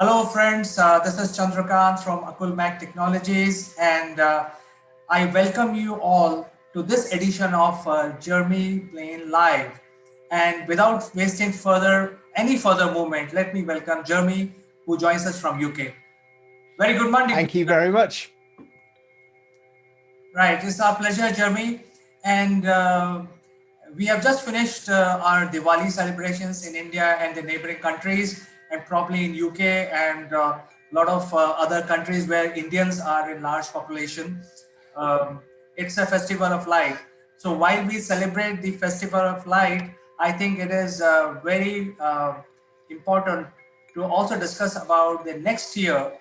Hello, friends. This is Chandrakant from Akulmach Technologies, and I welcome you all to this edition of Jeremy Plain Live. And without wasting any further moment, let me welcome Jeremy, who joins us from UK. Very good morning to Thank you, you very Jeremy. much. Right, it's our pleasure, Jeremy. And we have just finished our Diwali celebrations in India and the neighboring countries, and probably in UK and a lot of other countries where Indians are in large population. It's a festival of light. So while we celebrate the festival of light, I think it is very important to also discuss about the next year,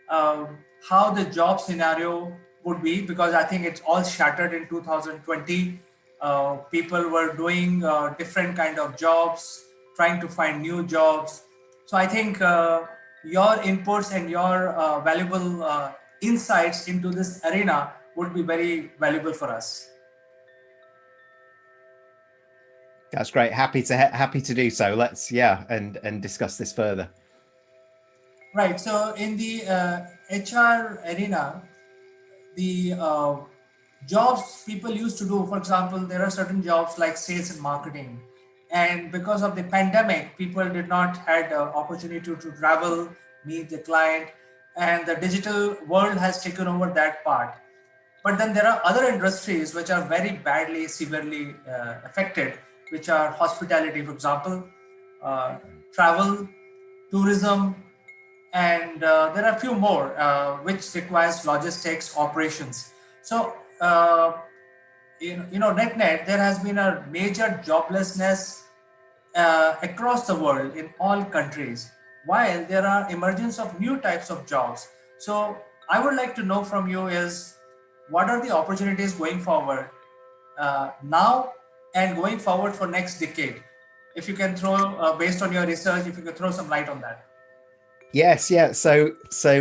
how the job scenario would be, because I think it's all shattered in 2020. People were doing different kind of jobs, trying to find new jobs. So I think your inputs and your valuable insights into this arena would be very valuable for us. That's great. Happy to do so. Let's and discuss this further. Right. So in the HR arena, the jobs people used to do, for example, there are certain jobs like sales and marketing, and because of the pandemic people did not had opportunity to travel, meet the client, and the digital world has taken over that part. But then there are other industries which are very badly, severely affected, which are hospitality, for example, uh, travel, tourism, and there are a few more which requires logistics operations. So net there has been a major joblessness across the world in all countries, while there are emergence of new types of jobs. So I would like to know from you is what are the opportunities going forward now and going forward for next decade. If you can throw, based on your research, if you could throw some light on that. Yes, yeah. So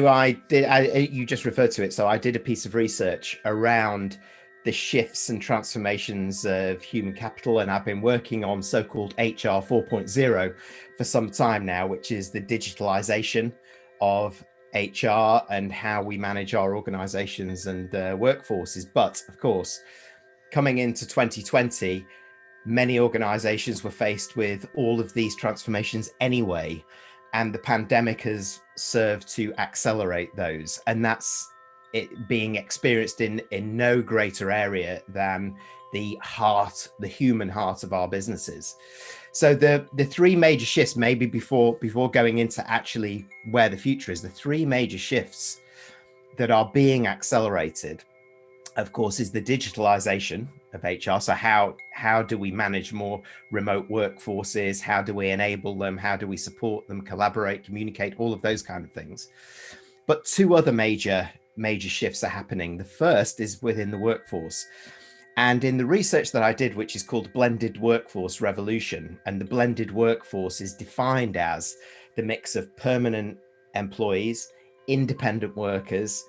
I did. You just referred to it. So I did a piece of research around the shifts and transformations of human capital, and I've been working on so-called HR 4.0 for some time now, which is the digitalization of HR and how we manage our organizations and workforces. But of course, coming into 2020, many organizations were faced with all of these transformations anyway, and the pandemic has served to accelerate those, and that's it being experienced in no greater area than the human heart of our businesses. So the three major shifts, maybe before going into actually where the future is, the three major shifts that are being accelerated, of course, is the digitalization of HR. So how do we manage more remote workforces? How do we enable them? How do we support them, collaborate, communicate, all of those kind of things? But two other major shifts are happening. The first is within the workforce. And in the research that I did, which is called Blended Workforce Revolution, and the blended workforce is defined as the mix of permanent employees, independent workers,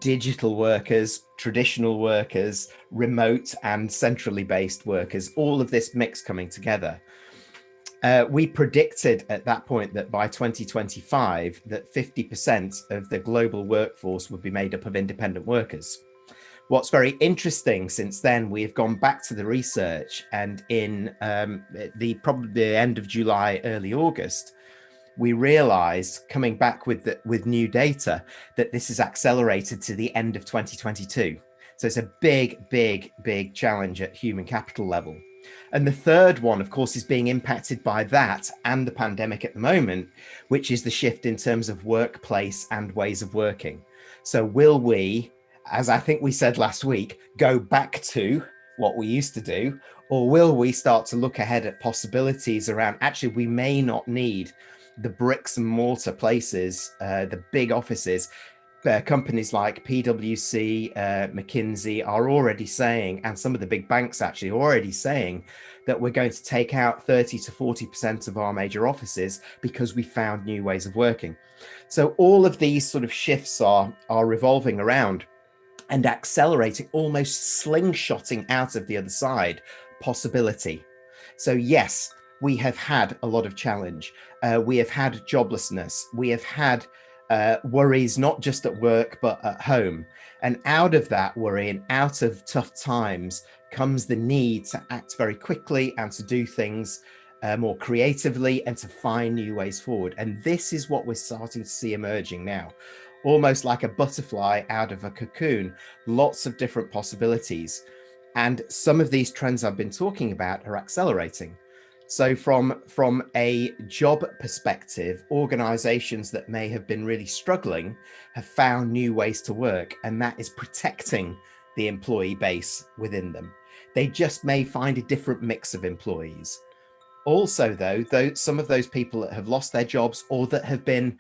digital workers, traditional workers, remote and centrally based workers, all of this mix coming together. We predicted at that point that by 2025, that 50% of the global workforce would be made up of independent workers. What's very interesting since then, we have gone back to the research, and in probably the end of July, early August, we realized, coming back with new data, that this is accelerated to the end of 2022. So it's a big challenge at human capital level. And the third one, of course, is being impacted by that and the pandemic at the moment, which is the shift in terms of workplace and ways of working. So will we, as I think we said last week, go back to what we used to do, or will we start to look ahead at possibilities around, actually, we may not need the bricks and mortar places, the big offices. Companies like PwC, McKinsey are already saying, and some of the big banks actually are already saying, that we're going to take out 30 to 40% of our major offices because we found new ways of working. So all of these sort of shifts are revolving around and accelerating, almost slingshotting out of the other side possibility. So yes, we have had a lot of challenge. We have had joblessness. We have had worries, not just at work, but at home. And out of that worry and out of tough times comes the need to act very quickly and to do things more creatively and to find new ways forward. And this is what we're starting to see emerging now. Almost like a butterfly out of a cocoon, lots of different possibilities. And some of these trends I've been talking about are accelerating. So from a job perspective, organizations that may have been really struggling have found new ways to work, and that is protecting the employee base within them. They just may find a different mix of employees. Also, though some of those people that have lost their jobs or that had been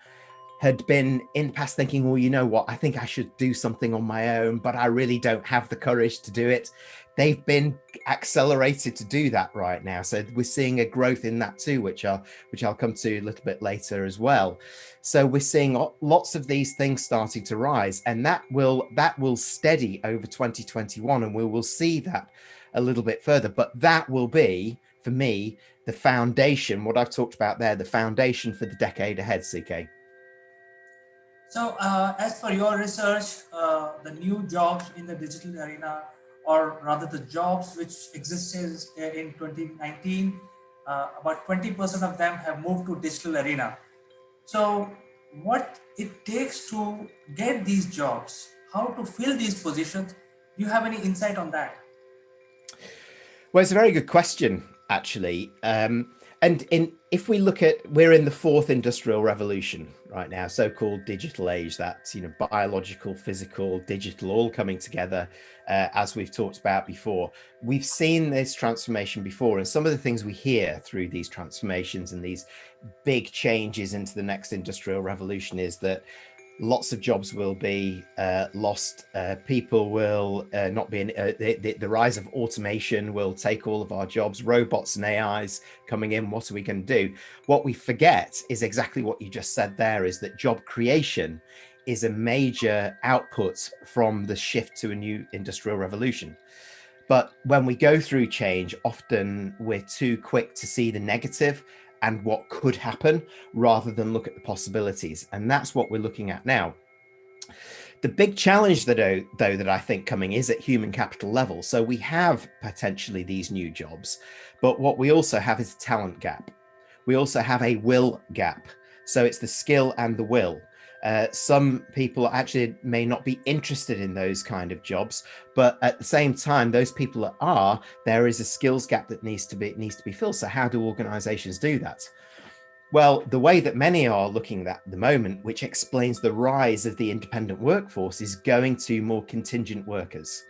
in the past thinking, well, you know what, I think I should do something on my own, but I really don't have the courage to do it. They've been accelerated to do that right now. So we're seeing a growth in that too, which I'll come to a little bit later as well. So we're seeing lots of these things starting to rise, and that will steady over 2021, and we will see that a little bit further. But that will be, for me, the foundation, what I've talked about there, the foundation for the decade ahead, CK. So, as per your research, the new jobs in the digital arena, or rather the jobs which existed in 2019, about 20% of them have moved to digital arena. So, what it takes to get these jobs, how to fill these positions, do you have any insight on that? Well, it's a very good question, actually. If we look at, we're in the fourth industrial revolution right now, so-called digital age. That's biological, physical, digital, all coming together, as we've talked about before. We've seen this transformation before, and some of the things we hear through these transformations and these big changes into the next industrial revolution is that lots of jobs will be lost. People will not be in the rise of automation will take all of our jobs. Robots and AIs coming in. What are we going to do? What we forget is exactly what you just said there, is that job creation is a major output from the shift to a new industrial revolution. But when we go through change, often we're too quick to see the negative and what could happen rather than look at the possibilities. And that's what we're looking at now. The big challenge that I think coming is at human capital level. So we have potentially these new jobs, but what we also have is a talent gap. We also have a will gap. So it's the skill and the will. Some people actually may not be interested in those kind of jobs, but at the same time, those people that are, there is a skills gap that needs to be filled. So how do organizations do that? Well, the way that many are looking at the moment, which explains the rise of the independent workforce, is going to more contingent workers.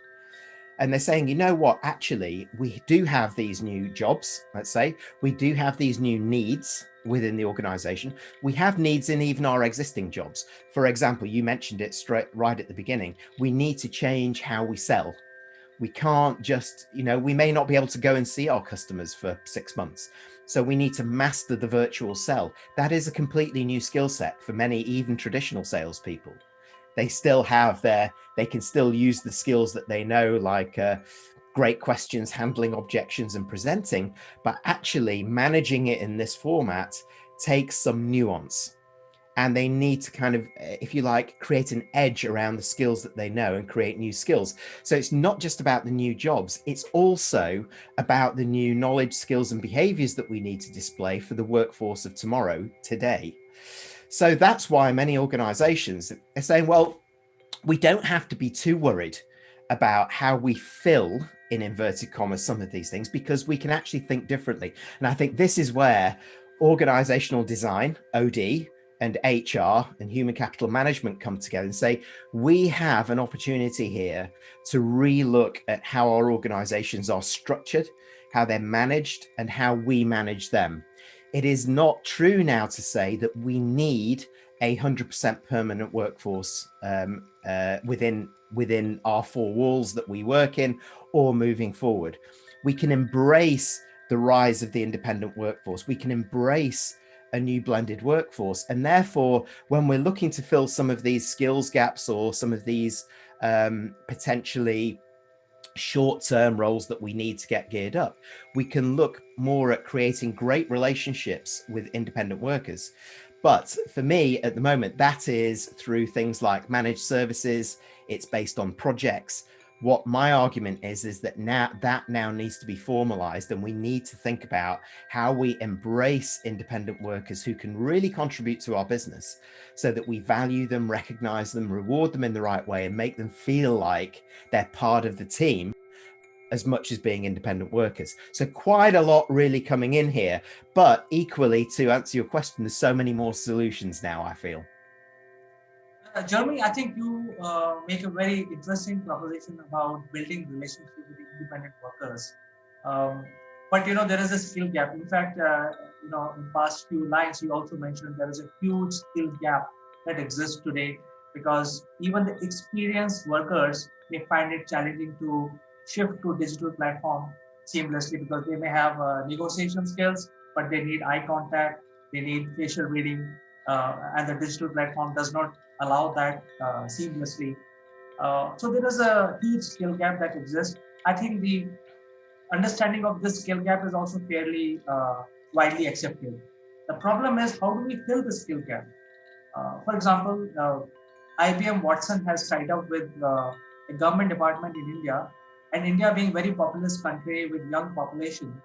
And they're saying, you know what, actually, we do have these new jobs, let's say, we do have these new needs within the organization. We have needs in even our existing jobs. For example, you mentioned it right at the beginning. We need to change how we sell. We can't just, we may not be able to go and see our customers for 6 months. So we need to master the virtual sell. That is a completely new skill set for many, even traditional salespeople. They still have they can still use the skills that they know, like great questions, handling objections and presenting, but actually managing it in this format takes some nuance. And they need to kind of, if you like, create an edge around the skills that they know and create new skills. So it's not just about the new jobs, it's also about the new knowledge, skills and behaviors that we need to display for the workforce of tomorrow, today. So that's why many organizations are saying, well, we don't have to be too worried about how we fill, in inverted commas, some of these things, because we can actually think differently. And I think this is where organizational design, OD, and HR and human capital management come together and say, we have an opportunity here to relook at how our organizations are structured, how they're managed, and how we manage them. It is not true now to say that we need 100% permanent workforce within our four walls that we work in, or moving forward. We can embrace the rise of the independent workforce. We can embrace a new blended workforce. And therefore, when we're looking to fill some of these skills gaps or some of these potentially short-term roles that we need to get geared up. We can look more at creating great relationships with independent workers. But for me at the moment, that is through things like managed services. It's based on projects. What my argument is that now needs to be formalized, and we need to think about how we embrace independent workers who can really contribute to our business, so that we value them, recognize them, reward them in the right way, and make them feel like they're part of the team as much as being independent workers. So quite a lot really coming in here, but equally, to answer your question, there's so many more solutions now, I feel. Jeremy, I think you make a very interesting proposition about building relationship with the independent workers. Um, but there is a skill gap. In fact, in past few lines, you also mentioned there is a huge skill gap that exists today, because even the experienced workers may find it challenging to shift to digital platform seamlessly, because they may have negotiation skills, but they need eye contact, they need facial reading, and the digital platform does not allow that seamlessly. So there is a huge skill gap that exists. I think the understanding of this skill gap is also fairly widely accepted. The problem is, how do we fill the skill gap? For example, IBM Watson has tied up with a government department in India, and India being very populous country with young population,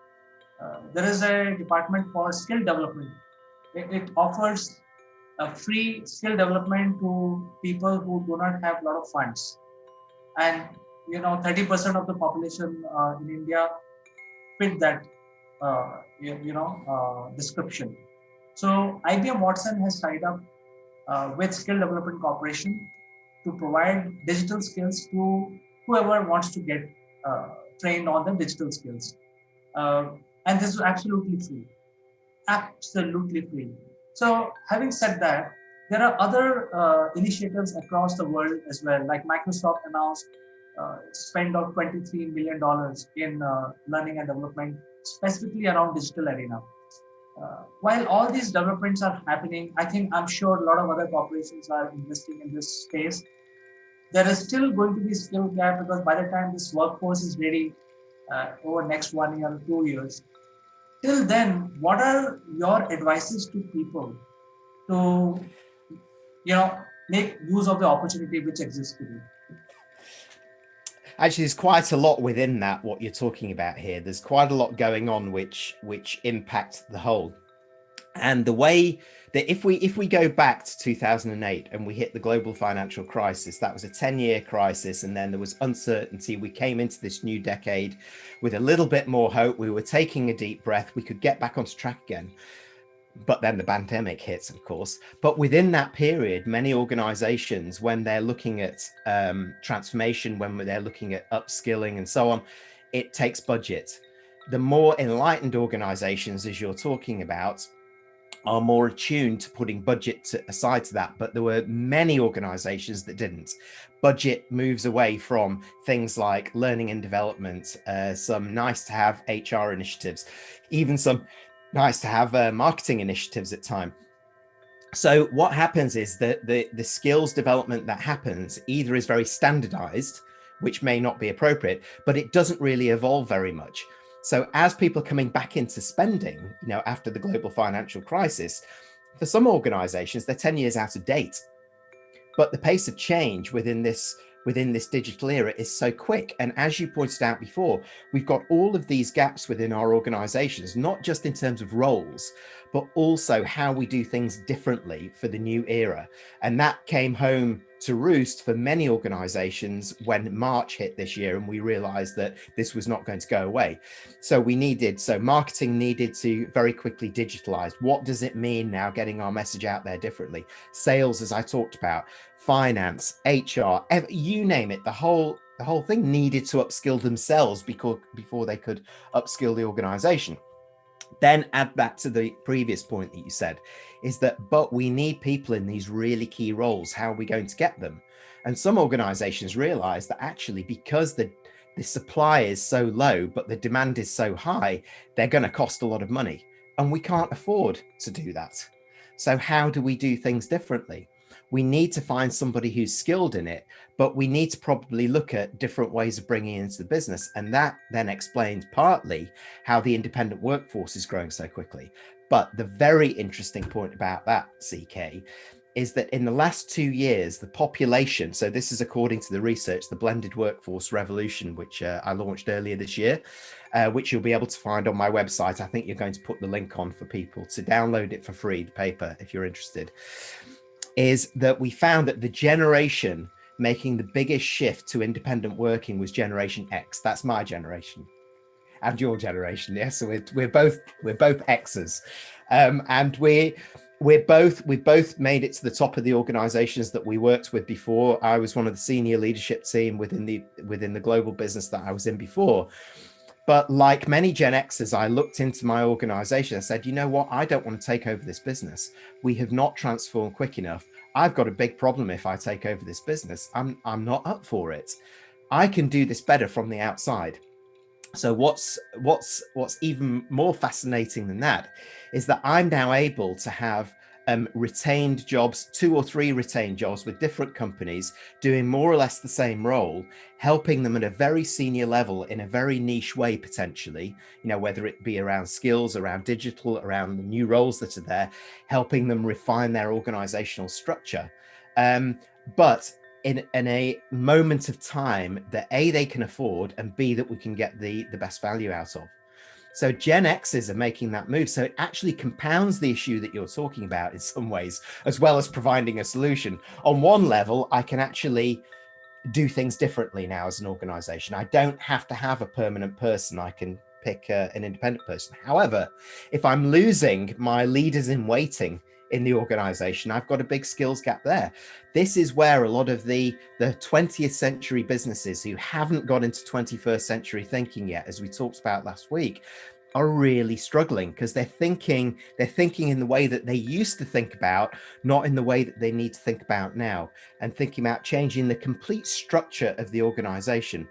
there is a department for skill development. It offers a free skill development to people who do not have a lot of funds. And 30% of the population in India fit that description. So IBM Watson has tied up with Skill Development Corporation to provide digital skills to whoever wants to get trained on the digital skills. And this is absolutely free. Absolutely free. So, having said that, there are other initiatives across the world as well. Like Microsoft announced spend of $23 million in learning and development, specifically around digital arena. While all these developments are happening, I'm sure a lot of other corporations are investing in this space. There is still going to be skill gap, because by the time this workforce is ready over next 1 year or 2 years, till then, what are your advices to people to, make use of the opportunity which exists today? Actually, there's quite a lot within that, what you're talking about here. There's quite a lot going on which impact the whole. And the way that if we go back to 2008 and we hit the global financial crisis, that was a 10-year crisis, and then there was uncertainty. We came into this new decade with a little bit more hope. We were taking a deep breath. We could get back onto track again. But then the pandemic hits, of course. But within that period, many organizations, when they're looking at transformation, when they're looking at upskilling and so on, it takes budget. The more enlightened organizations, as you're talking about, are more attuned to putting budget aside to that. But there were many organizations that didn't. Budget moves away from things like learning and development, some nice to have HR initiatives, even some nice to have marketing initiatives at time. So what happens is that the skills development that happens either is very standardized, which may not be appropriate, but it doesn't really evolve very much. So as people are coming back into spending, after the global financial crisis, for some organizations, they're 10 years out of date. But the pace of change within this digital era is so quick. And as you pointed out before, we've got all of these gaps within our organizations, not just in terms of roles, but also how we do things differently for the new era. And that came home to roost for many organizations when March hit this year, and we realized that this was not going to go away. So marketing needed to very quickly digitalize. What does it mean now getting our message out there differently? Sales, as I talked about, finance, HR, you name it, the whole thing needed to upskill themselves before they could upskill the organization. Then add that to the previous point that you said, is that, but we need people in these really key roles. How are we going to get them? And some organizations realize that actually, because the supply is so low, but the demand is so high, they're going to cost a lot of money. And we can't afford to do that. So how do we do things differently? We need to find somebody who's skilled in it, but we need to probably look at different ways of bringing it into the business. And that then explains partly how the independent workforce is growing so quickly. But the very interesting point about that, CK, is that in the last 2 years, the population, so this is according to the research, the Blended Workforce Revolution, which I launched earlier this year, which you'll be able to find on my website. I think you're going to put the link on for people to download it for free, the paper, if you're interested, is that we found that the generation making the biggest shift to independent working was Generation X. That's my generation. And your generation, yes. So we're both X's, and we've both made it to the top of the organizations that we worked with before. I was one of the senior leadership team within the global business that I was in before. But like many Gen Xers, I looked into my organization. I said, you know what? I don't want to take over this business. We have not transformed quick enough. I've got a big problem if I take over this business. I'm not up for it. I can do this better from the outside. So what's even more fascinating than that is that I'm now able to have retained jobs, 2 or 3 retained jobs with different companies doing more or less the same role, helping them at a very senior level in a very niche way, potentially, whether it be around skills, around digital, around the new roles that are there, helping them refine their organizational structure. But in a moment of time that A, they can afford, and B, that we can get the best value out of. So Gen X's are making that move. So it actually compounds the issue that you're talking about in some ways, as well as providing a solution. On one level, I can actually do things differently now as an organization. I don't have to have a permanent person. I can pick an independent person. However, if I'm losing my leaders in waiting in the organization, I've got a big skills gap there. This is where a lot of the 20th century businesses who haven't got into 21st century thinking yet, as we talked about last week, are really struggling, because they're thinking in the way that they used to think about, not in the way that they need to think about now, and thinking about changing the complete structure of the organization,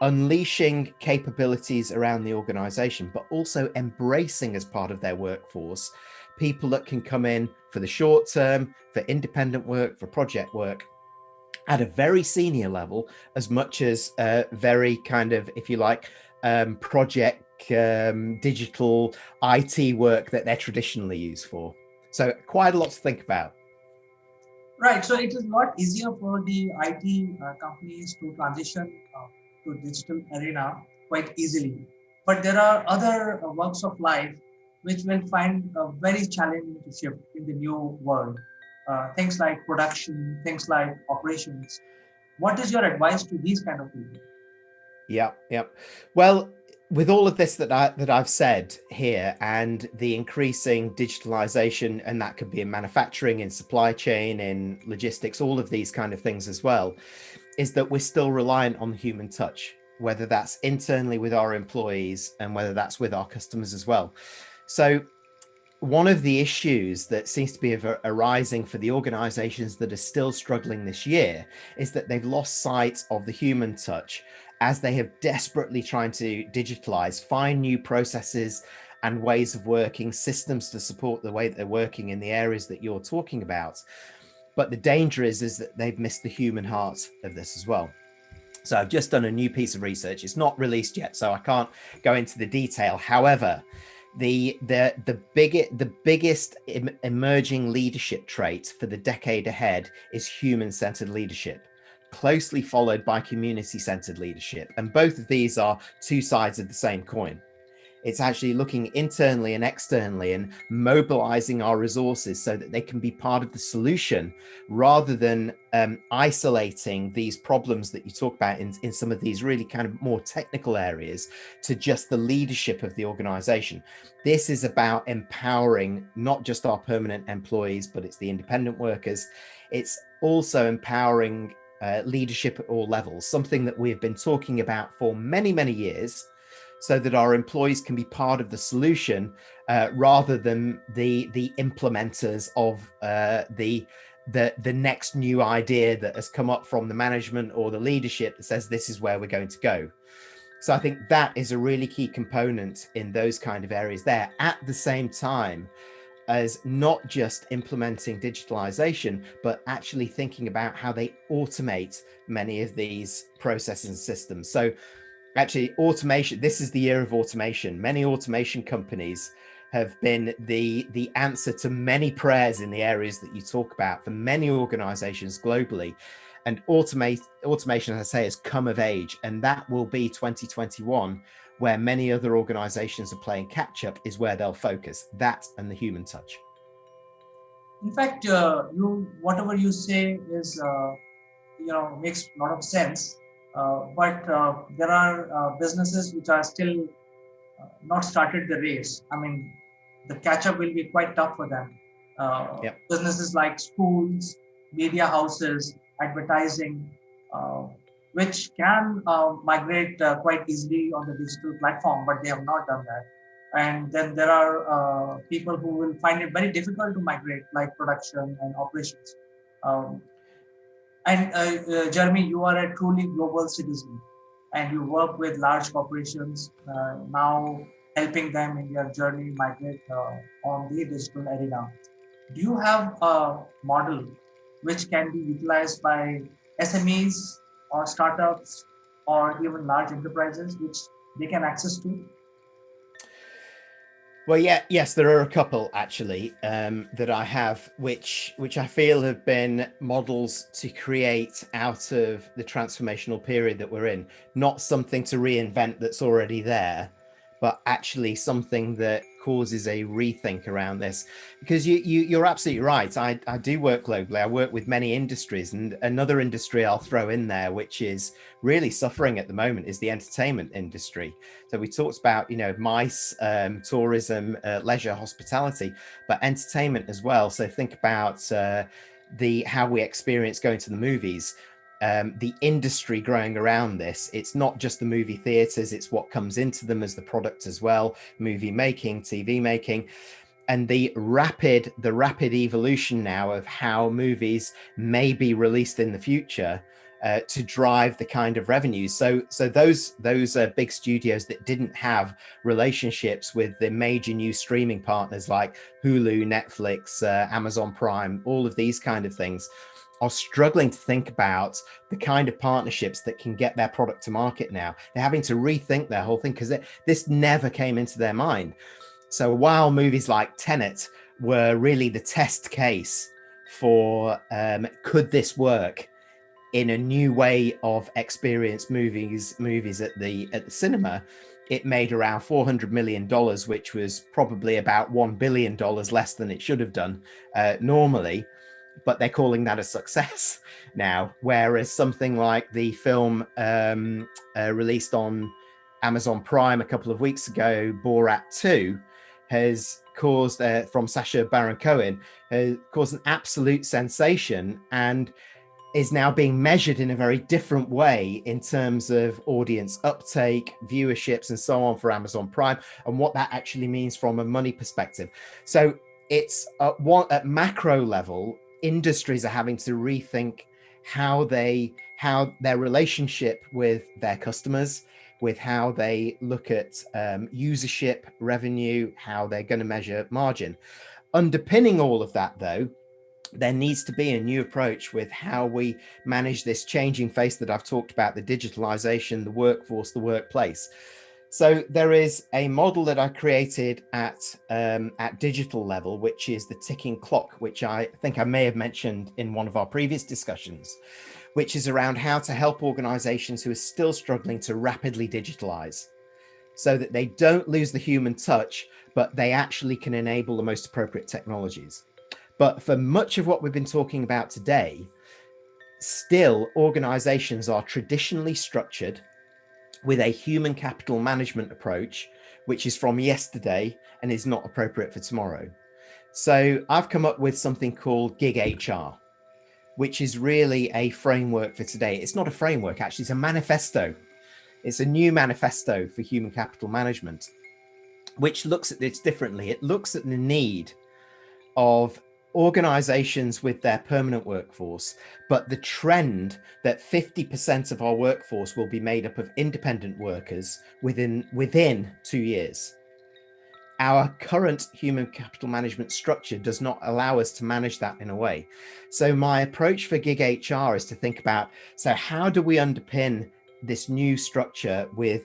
unleashing capabilities around the organization, but also embracing as part of their workforce people that can come in for the short term, for independent work, for project work at a very senior level, as much as very kind of, if you like, project digital IT work that they're traditionally used for. So quite a lot to think about. Right. So it is not easier for the IT companies to transition to digital arena quite easily. But there are other works of life which will find very challenging to shift in the new world. Things like production, things like operations. What is your advice to these kind of people? Yeah. Well, with all of this that I've said here, and the increasing digitalization, and that could be in manufacturing, in supply chain, in logistics, all of these kind of things as well, is that we're still reliant on human touch, whether that's internally with our employees and whether that's with our customers as well. So one of the issues that seems to be arising for the organizations that are still struggling this year is that they've lost sight of the human touch, as they have desperately trying to digitalize, find new processes and ways of working, systems to support the way that they're working in the areas that you're talking about. But the danger is that they've missed the human heart of this as well. So I've just done a new piece of research. It's not released yet, so I can't go into the detail. However, the biggest emerging leadership trait for the decade ahead is human-centered leadership, closely followed by community-centered leadership. And both of these are two sides of the same coin. It's actually looking internally and externally and mobilizing our resources so that they can be part of the solution, rather than isolating these problems that you talk about in some of these really kind of more technical areas to just the leadership of the organization. This is about empowering not just our permanent employees, but it's the independent workers. It's also empowering leadership at all levels, something that we have been talking about for many, many years, so that our employees can be part of the solution, rather than the implementers of the next new idea that has come up from the management or the leadership that says this is where we're going to go. So I think that is a really key component in those kind of areas there. At the same time, as not just implementing digitalization, but actually thinking about how they automate many of these processes and systems. So actually automation, this is the year of automation. Many automation companies have been the answer to many prayers in the areas that you talk about for many organizations globally. And automation, as I say, has come of age, and that will be 2021, where many other organizations are playing catch up, is where they'll focus, that and the human touch. In fact, whatever you say is makes a lot of sense. But there are businesses which are still not started the race. I mean, the catch up will be quite tough for them. Yep. Businesses like schools, media houses, advertising, uh, which can migrate quite easily on the digital platform, but they have not done that. And then there are people who will find it very difficult to migrate, like production and operations. Um, and Jeremy, you are a truly global citizen, and you work with large corporations now, helping them in their journey migrate on the digital arena. Do you have a model which can be utilized by SMEs or startups or even large enterprises, which they can access to? Well, yeah, yes, there are a couple actually that I have, which I feel have been models to create out of the transformational period that we're in. Not something to reinvent that's already there, but actually something that causes a rethink around this. Because you're absolutely right. I do work globally. I work with many industries, and another industry I'll throw in there, which is really suffering at the moment, is the entertainment industry. So we talked about, MICE, tourism, leisure, hospitality, but entertainment as well. So think about the how we experience going to the movies. The industry growing around this. It's not just the movie theaters, it's what comes into them as the product as well, movie making, TV making, and the rapid evolution now of how movies may be released in the future to drive the kind of revenues. So those big studios that didn't have relationships with the major new streaming partners like Hulu, Netflix, Amazon Prime, all of these kind of things, are struggling to think about the kind of partnerships that can get their product to market now. They're having to rethink their whole thing because this never came into their mind. So while movies like Tenet were really the test case for could this work in a new way of experience movies at the cinema, it made around $400 million, which was probably about $1 billion less than it should have done normally. But they're calling that a success now. Whereas something like the film released on Amazon Prime a couple of weeks ago, Borat 2, has caused, from Sacha Baron Cohen, has caused an absolute sensation and is now being measured in a very different way in terms of audience uptake, viewerships, and so on for Amazon Prime, and what that actually means from a money perspective. So it's at macro level, industries are having to rethink how their relationship with their customers, with how they look at usership, revenue, how they're going to measure margin. Underpinning all of that, though, there needs to be a new approach with how we manage this changing face that I've talked about, the digitalization, the workforce, the workplace. So there is a model that I created at digital level, which is the ticking clock, which I think I may have mentioned in one of our previous discussions, which is around how to help organizations who are still struggling to rapidly digitalize so that they don't lose the human touch, but they actually can enable the most appropriate technologies. But for much of what we've been talking about today, still organizations are traditionally structured with a human capital management approach, which is from yesterday and is not appropriate for tomorrow. So I've come up with something called Gig HR, which is really a framework for today. It's not a framework, actually, it's a manifesto. It's a new manifesto for human capital management, which looks at this differently. It looks at the need of organizations with their permanent workforce, but the trend that 50% of our workforce will be made up of independent workers within 2 years. our current human capital management structure does not allow us to manage that in a way. So my approach for gig HR is to think about, so how do we underpin this new structure with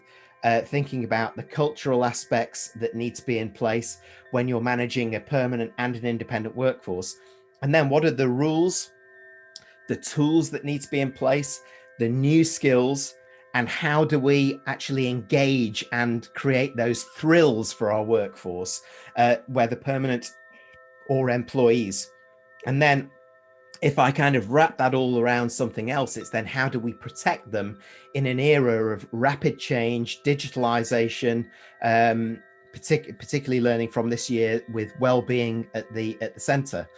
thinking about the cultural aspects that need to be in place when you're managing a permanent and an independent workforce? And then what are the rules, the tools that need to be in place, the new skills, and how do we actually engage and create those thrills for our workforce, whether permanent or employees? And then if I kind of wrap that all around something else, it's then how do we protect them in an era of rapid change, digitalization, particularly learning from this year with well-being at the center.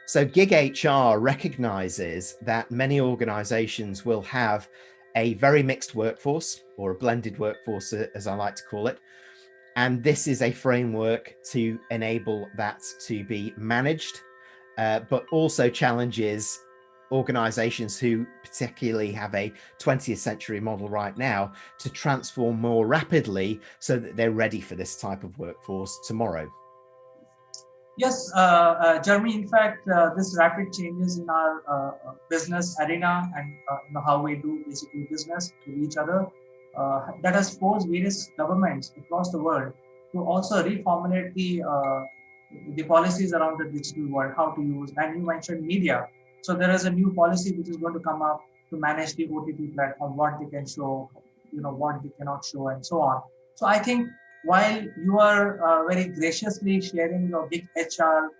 So gig HR recognizes that many organizations will have a very mixed workforce, or a blended workforce, as I like to call it. And this is a framework to enable that to be managed, but also challenges organizations who particularly have a 20th century model right now to transform more rapidly so that they're ready for this type of workforce tomorrow. Yes, Jeremy, in fact, this rapid changes in our business arena and how we do basically business with each other, that has forced various governments across the world to also reformulate the policies around the digital world, how to use. And you mentioned media. So there is a new policy which is going to come up to manage the OTT platform, what they can show, what they cannot show, and so on. So I think while you are very graciously sharing your big HR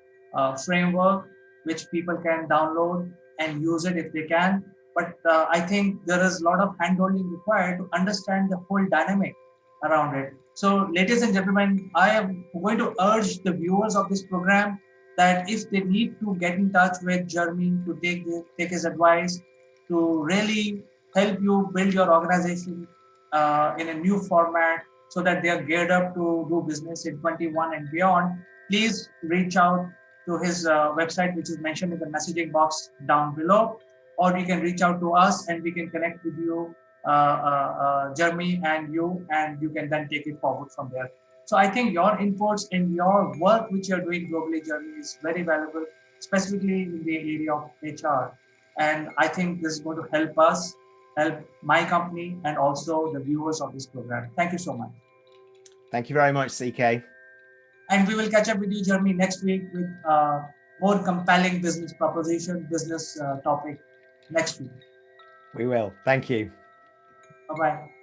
framework, which people can download and use it if they can, but I think there is a lot of handholding required to understand the whole dynamic around it. So, ladies and gentlemen, I am going to urge the viewers of this program that if they need to get in touch with Jeremy to take his advice, to really help you build your organization in a new format, so that they are geared up to do business in 21 and beyond, please reach out to his website, which is mentioned in the messaging box down below, or you can reach out to us and we can connect with you, Jeremy, and you can then take it forward from there. So I think your inputs and your work, which you're doing globally, Jeremy, is very valuable, specifically in the area of HR. And I think this is going to help us, help my company, and also the viewers of this program. Thank you so much. Thank you very much, CK. And we will catch up with you, Jeremy, next week with more compelling business proposition, business topic next week. We will. Thank you. Bye-bye.